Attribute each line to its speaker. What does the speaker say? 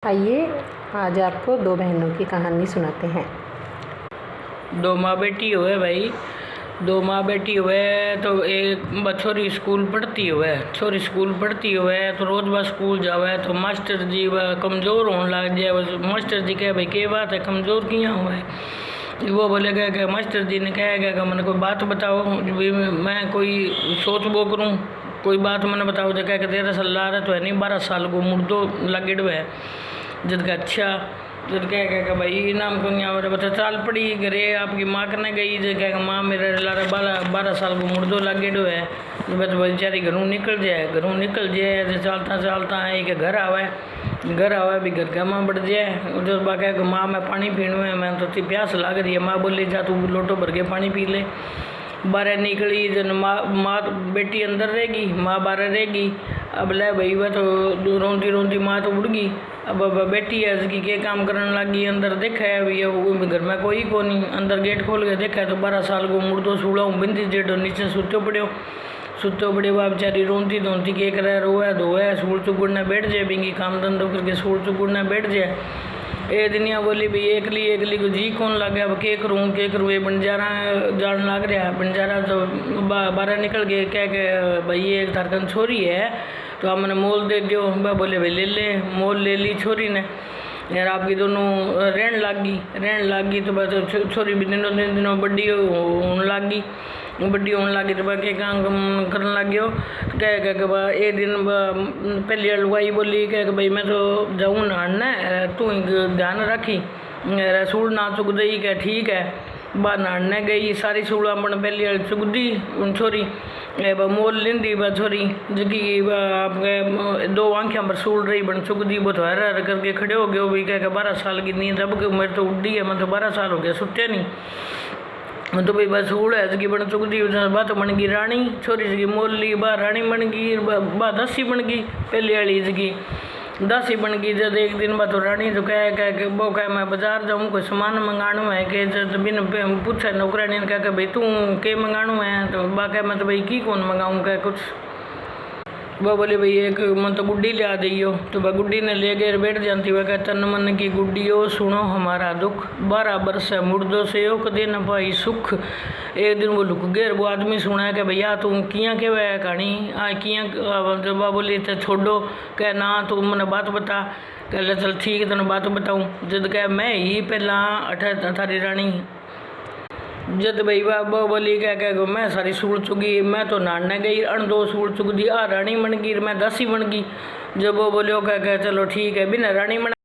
Speaker 1: आइए आज आपको दो बहनों की कहानी सुनाते हैं।
Speaker 2: दो माँ बेटी हुए भाई। दो माँ बेटी हुए तो एक छोरी स्कूल पढ़ती हुए तो रोज बस स्कूल जावे तो मास्टर जी वह कमज़ोर होने लग जाए। मास्टर जी कहे भाई क्या बात है, कमज़ोर किया हुआ है। वो बोले गए कि मास्टर जी ने कहा गया कि मैंने कोई बात बताओ, मैं कोई सोच वो करूँ, कोई बात मैंने बताओ। तो कह के 13 साल ला रहा तो है नहीं, 12 साल को मुर्दो लगे है। जद का अच्छा जब कह भाई इनाम को नहीं बता चाल पड़ी घरे आपकी माँ कने गई। जो कह माँ मेरे लारे 12 साल को मुर्दो लागे है। बस बेचारी घरों निकल जाए जो चलता है कि घर आवे भी घर का माँ बढ़ जाए। जो बाकी माँ मैं पानी पीणु है, मैं तो प्यास लाग रही है। माँ बोली जा तू लोटो भर के पानी पी ले। बारह निकली जन माँ बेटी अंदर रहेगी, माँ बारह रहेगी। अब ले भाई वह तो रोती माँ तो उड़ गई। अब बेटी है इसकी के काम करने लगी। अंदर देखा है अभी घर में कोई को नहीं। अंदर गेट खोल के देखा है तो 12 साल को मुर्दो सूड़ा बिंदी जेठो नीचे सुतो पड़ो वह बेचारी रोती के करे रोए धोए सूल चुगुड़ने बैठ जाए। बिंगी काम धंधो करके सूल चुगुड़ने बैठ जाए। ए दुनिया बोली भाई एकली को जी कौन लगे। अब के करूँ ये बंजारा जान लग रहा। बंजारा तो बारह निकल गए कह के भाई ये एक थारकन छोरी है तो आप मैंने मोल दे दो। वह बोले भाई ले मोल ले ली छोरी ने। यार आपकी दोनों रहन लग गई तो बस छोरी भी दिनों बड़ी होने लगी तो बाकी काम करने लग गयो। तो कह एक दिन पहली लुगाई बोली कह भाई मैं तो जाऊँ नहाने, तू ध्यान रखी सूल ना चुक दई। क्या ठीक है। बाहर नहाने गई, सारी सूला बन पहली चुक दी छोरी। मोल लेंदी वह छोरी जगी आपके 2 आंखें पर सूल रही बन चुक दी। वो तो हर करके खड़े हो गए भाई कह 12 साल की नींद अब उम्र तो उड़ी है, मैं तो 12 साल हो गया सुटे नहीं। तो भाई बस सूल है जगी बन चुक दी। बात बन गई रानी, छोरी जगी मोल ली बा रानी बन गई। बा दासी बन गई पहली वाली जगी दासी बन गई। जब एक दिन बाद तो रानी तो कह वो कह मैं बाजार जाऊँ कोई सामान मंगाणु है कि जब बिन पूछा नौकरानी ने कहा भाई तू के मंगाणु है। तो बाकी मैं तो भाई की कौन मंगाऊँ कह कुछ। वो बोले भाई एक मन तो गुड्डी ले आ दियो। तो वह गुड्डी ने ले गए बैठ जाती। वह कहता तन मन की गुड्डियो सुनो हमारा दुख, 12 बरस है मुर्दों से यो कदे न पाई सुख। एक दिन वो लुक गए। वो आदमी सुना कि भैया तू किया के वह कहानी किया। जब बोली तो छोड़ो कह ना तू मैंने बात बता। कह चल ठीक है तेन बात बताऊँ। जद कह मैं ही पहला अठा थारी रानी। जद भाई वो बोली कह मैं सारी सूल चुगी, मैं तो नहाने गई अण 2 सूल चुग दी। आ रानी बन गई, मैं दासी बन गई। जब वो बोलो कह चलो ठीक है बिना रानी बना